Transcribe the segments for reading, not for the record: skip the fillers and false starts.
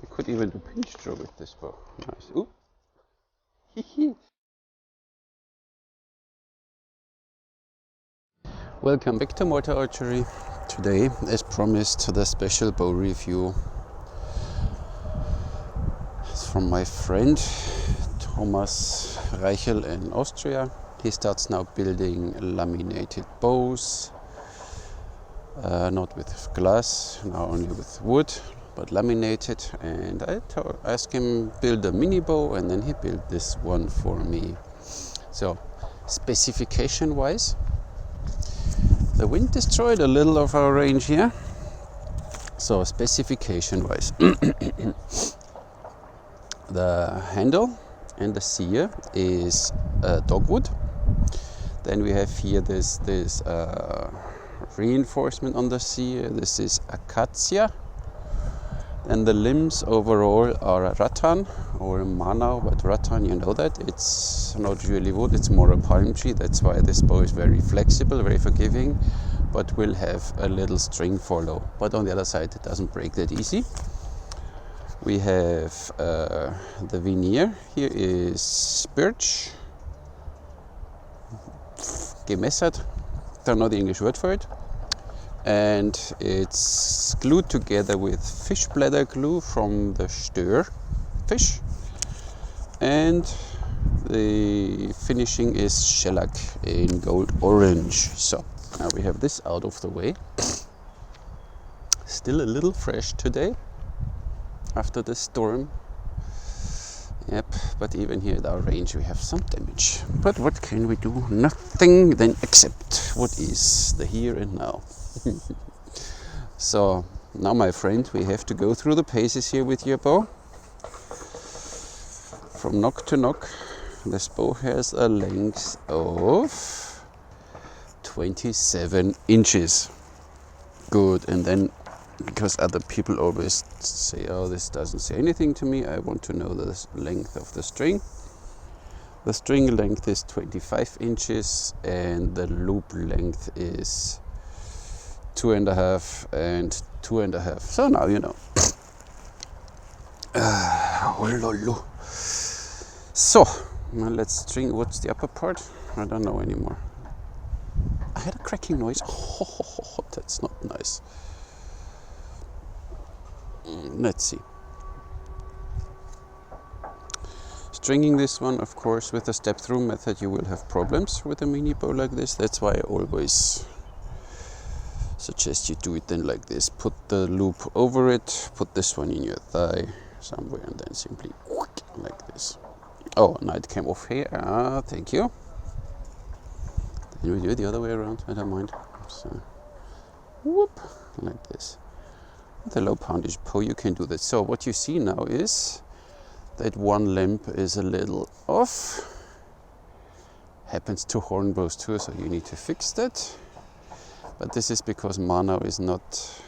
You could even do pinch draw with this bow. Nice. Ooh. Hee. Welcome back to Malta Archery. Today, as promised, the special bow review. It's from my friend Thomas Reichl in Austria. He starts now building laminated bows, not with glass, now only with wood, but laminated. And I asked him build a mini bow, and then he built this one for me. So, specification wise, the wind destroyed a little of our range here. So specification wise, the handle and the sear is dogwood. Then we have here this reinforcement on the sear. This is acacia. And the limbs overall are a rattan or a manau, but rattan, you know that. It's not really wood, it's more a palm tree. That's why this bow is very flexible, very forgiving, but will have a little string follow. But on the other side, it doesn't break that easy. We have the veneer. Here is birch, gemessert, don't know the English word for it. And it's glued together with fish bladder glue from the Stör fish. And the finishing is shellac in gold orange. So now we have this out of the way. Still a little fresh today after the storm. Yep, but even here at our range we have some damage. But what can we do? Nothing then except what is the here and now. So now, my friend, we have to go through the paces here with your bow. From nock to nock, this bow has a length of 27 inches. Good. And then, because other people always say, oh, this doesn't say anything to me, I want to know the length of the string. The string length is 25 inches and the loop length is 2.5 and 2.5. So now you know. So now let's string. What's the upper part? I don't know anymore. I had a cracking noise. Oh, that's not nice. Let's see. Stringing this one, of course, with the step-through method, you will have problems with a mini bow like this. That's why I always suggest you do it then like this. Put the loop over it, put this one in your thigh somewhere, and then simply like this. Oh, now it came off here. Thank you. Then we do it the other way around. I don't mind. So, whoop, like this. With a low poundage bow, you can do that. So what you see now is that one limb is a little off. Happens to horn bows too, so you need to fix that. But this is because manau is not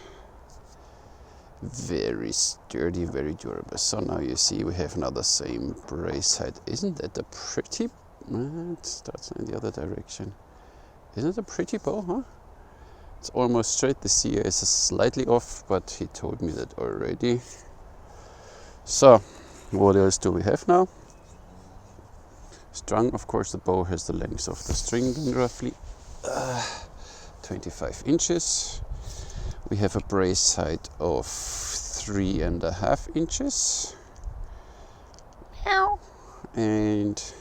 very sturdy, very durable. So now you see we have now the same brace height. Isn't that a pretty... it starts in the other direction. Isn't it a pretty bow, huh? It's almost straight. The sear is slightly off, but he told me that already. So, what else do we have now? Strung, of course, the bow has the length of the string, roughly 25 inches. We have a brace height of 3.5 inches. Meow. And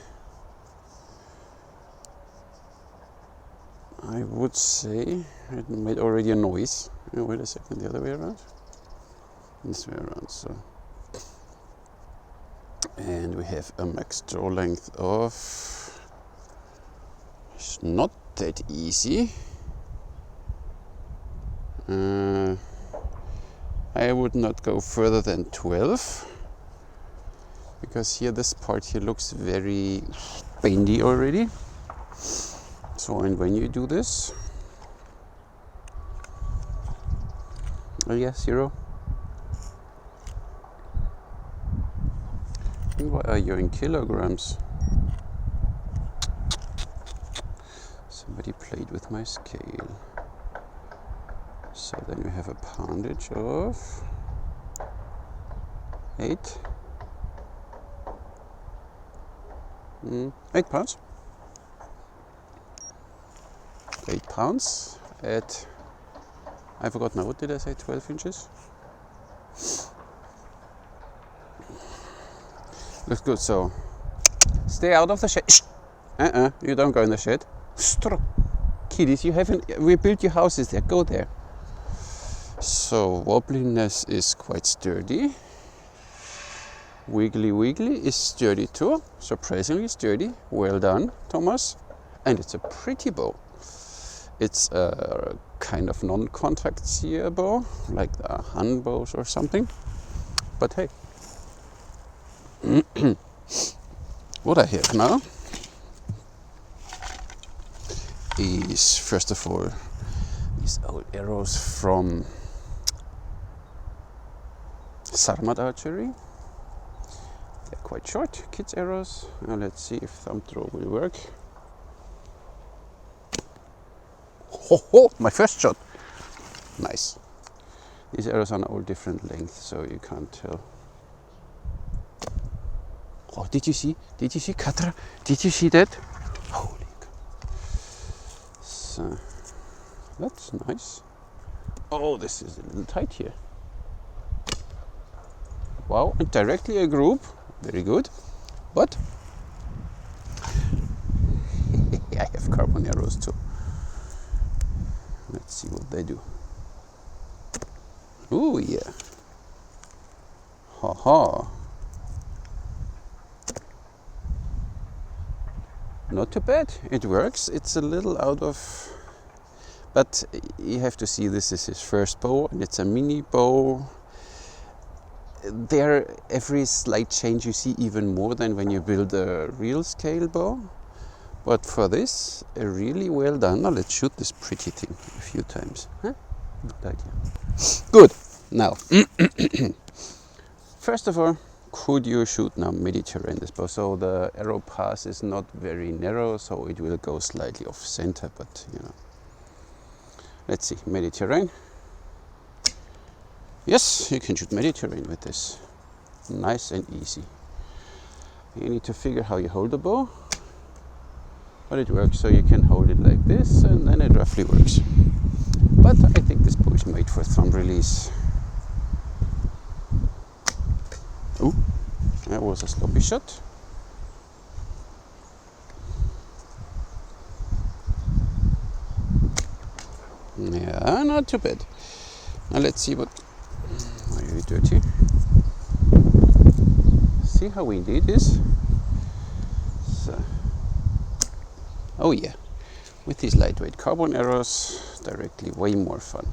I would say it made already a noise. Oh, wait a second, the other way around? This way around, so. And we have a max draw length of, it's not that easy. I would not go further than 12, because here this part here looks very bendy already. So, and when you do this, oh yeah, 0. And why are you in kilograms? Somebody played with my scale. So then we have a poundage of 8 pounds. 8 pounds at, I forgot now, what did I say, 12 inches? Looks good, so stay out of the shed. You don't go in the shed. Kiddies, you haven't rebuilt your houses there, go there. So wobbliness is quite sturdy. Wiggly is sturdy too, surprisingly sturdy. Well done, Thomas. And it's a pretty bow. It's a kind of non-contact sear bow, like the Han bows or something. But hey, what I have now is, first of all, these old arrows from Malta Archery. They're quite short, kids arrows. Now let's see if thumb throw will work. Ho, my first shot. Nice. These arrows are all different lengths, so you can't tell. Oh, did you see, Katra? Did you see that? Holy God. So, that's nice. Oh, this is a little tight here. Wow, and directly a group. Very good. But I have carbon arrows too. Let's see what they do. Oh yeah. Ha. Not too bad. It works. It's a little out of, but you have to see this is his first bow, and it's a mini bow. There, every slight change you see even more than when you build a real scale bow. But for this, really well done. Now let's shoot this pretty thing a few times. Huh? Good idea. Good. Now, first of all, could you shoot now Mediterranean this bow? So the arrow pass is not very narrow, so it will go slightly off center, but you know. Let's see, Mediterranean. Yes, you can shoot Mediterranean with this. Nice and easy. You need to figure how you hold the bow, but it works. So you can hold it like this, and then it roughly works. But I think this bow is made for thumb release. Oh, that was a sloppy shot. Yeah, not too bad. Now let's see what. Very dirty. See how windy it is? So. Oh yeah, with these lightweight carbon arrows, directly way more fun.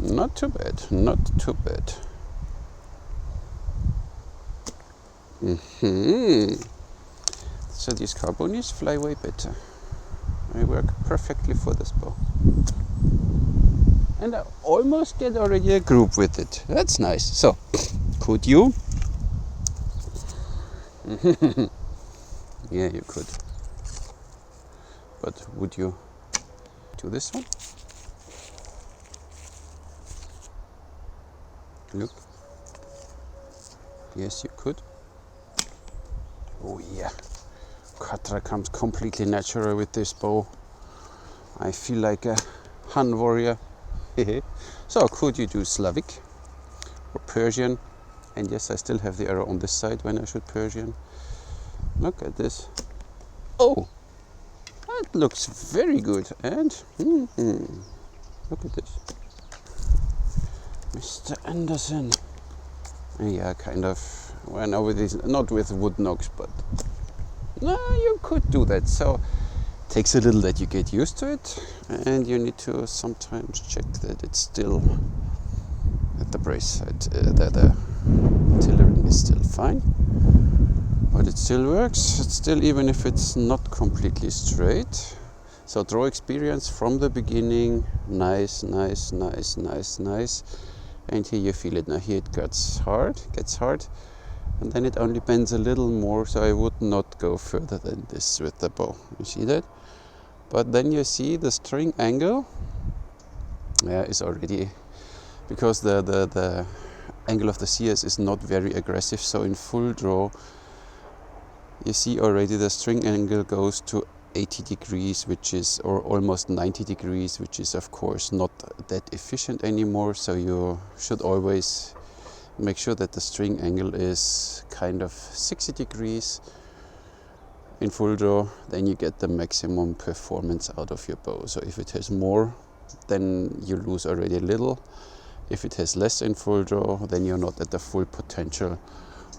Not too bad, not too bad. So these carbonies fly way better. They work perfectly for this bow. And I almost get already a group with it. That's nice. So, could you? Yeah, you could. But would you do this one? Look. Yes, you could. Oh yeah. Katra comes completely natural with this bow. I feel like a Han warrior. So could you do Slavic or Persian? And yes, I still have the arrow on this side when I shoot Persian. Look at this. Oh, that looks very good. And look at this, Mr. Anderson. Yeah, kind of. Well, now with these, not with wood knocks, but no, you could do that. So takes a little that you get used to it, and you need to sometimes check that it's still at the brace side, the tillering is still fine, but it still works. It's still, even if it's not completely straight. So draw experience from the beginning. Nice. And here you feel it. Now here it gets hard, and then it only bends a little more, so I would not go further than this with the bow. You see that? But then you see the string angle is already, because the angle of the CS is not very aggressive, so in full draw you see already the string angle goes to 80 degrees, which is, or almost 90 degrees, which is of course not that efficient anymore. So you should always make sure that the string angle is kind of 60 degrees in full draw, then you get the maximum performance out of your bow. So if it has more, then you lose already a little. If it has less in full draw, then you're not at the full potential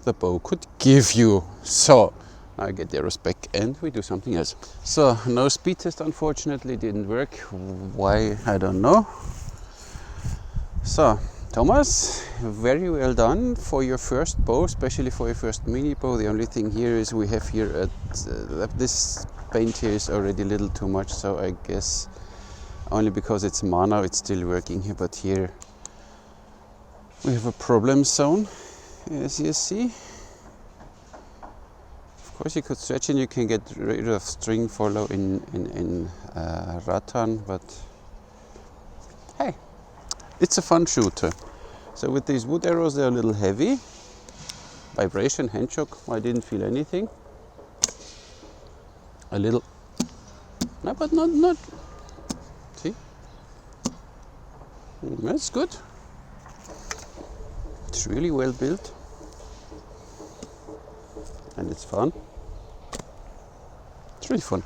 the bow could give you. So now I get the arrows back and we do something else. So no speed test unfortunately didn't work. Why, I don't know. So Thomas, very well done for your first bow, especially for your first mini bow. The only thing here is we have here at this paint here is already a little too much, so I guess only because it's mono it's still working here, but here we have a problem zone, as you see. Of course you could stretch and you can get rid of string follow in rattan, but hey, it's a fun shooter. So with these wood arrows, they're a little heavy. Vibration, hand shock, I didn't feel anything. A little, no, but not. See, that's good. It's really well built, and it's fun. It's really fun.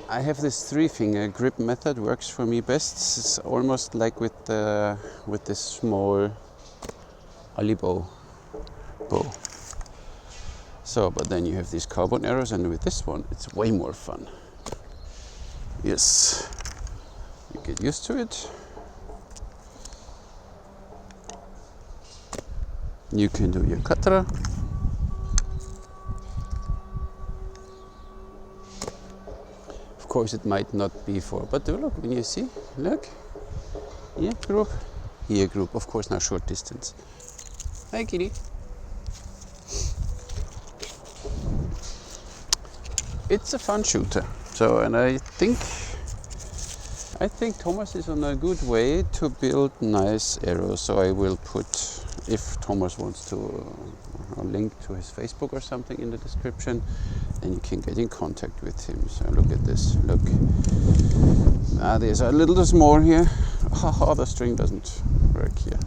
I have this 3-finger grip method, works for me best. It's almost like with this small Annibale bow. So, but then you have these carbon arrows, and with this one, it's way more fun. Yes, you get used to it. You can do your katra. Of course it might not be for, but look, when you see, look, here group, here group, of course now short distance. Hi kitty. It's a fun shooter. So, and I think Thomas is on a good way to build nice arrows. So I will put, if Thomas wants to, a link to his Facebook or something in the description, then you can get in contact with him. So look at this, look. There's a little more here. Oh, the string doesn't work here.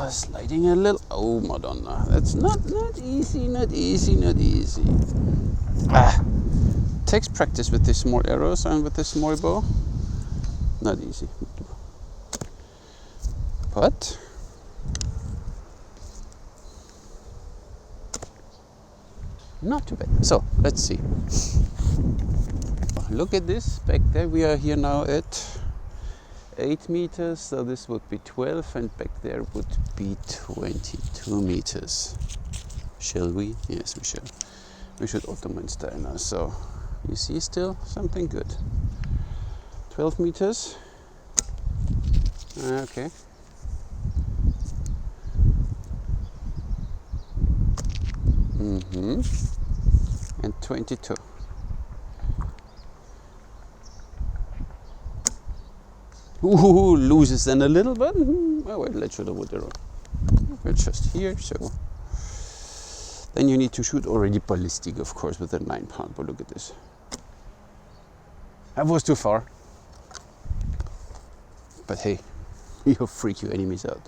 Sliding a little. Oh, Madonna. That's not easy, not easy. Takes practice with these small arrows and with this small bow. Not easy. But not too bad. So, let's see. Look at this back there. We are here now at 8 meters, so this would be 12, and back there would be 22 meters. Shall we? Yes, we shall. We should Ottoman style now. So, you see still something good. 12 meters. Okay. And 22. Ooh, loses then a little, but oh well, let's shoot a wood arrow. We're just here, so then you need to shoot already ballistic, of course, with a 9-pound. But look at this. That was too far. But hey, you'll freak your enemies out.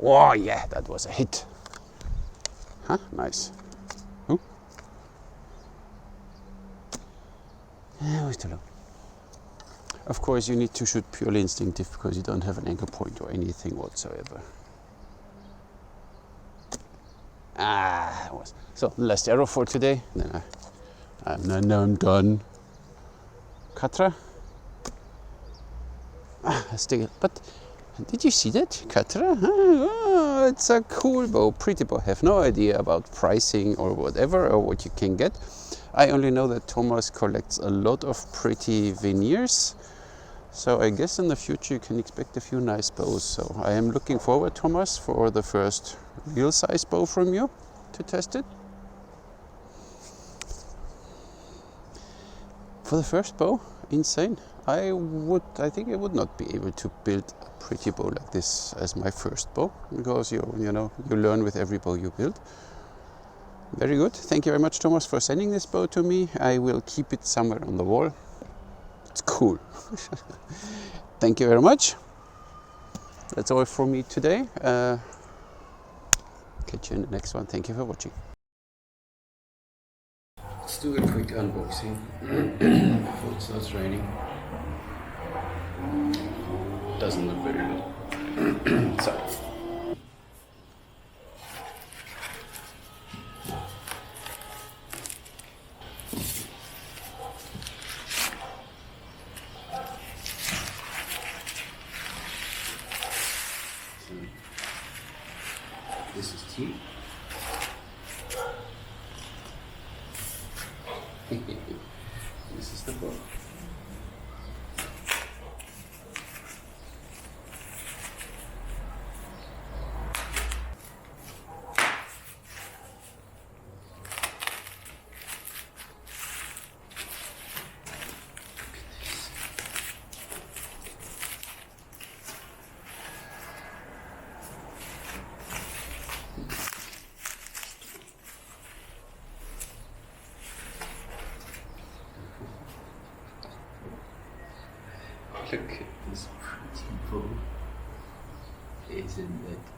Oh yeah, that was a hit. Huh? Nice. Ooh. Was too low. Of course, you need to shoot purely instinctive because you don't have an anchor point or anything whatsoever. That was so. Last arrow for today. Then I'm done. Katra. Still, but did you see that? Katra? Oh, it's a cool bow, pretty bow. I have no idea about pricing or whatever, or what you can get. I only know that Thomas collects a lot of pretty veneers. So I guess in the future you can expect a few nice bows. So I am looking forward, Thomas, for the first real size bow from you to test it. For the first bow, insane. I think I would not be able to build a pretty bow like this as my first bow, because you learn with every bow you build. Very good. Thank you very much, Thomas, for sending this bow to me. I will keep it somewhere on the wall. It's cool. Thank you very much. That's all for me today. Catch you in the next one. Thank you for watching. Let's do a quick unboxing before it starts raining. Doesn't look very good. So. This is Triq. This is the book. Look at this pretty bow, isn't it?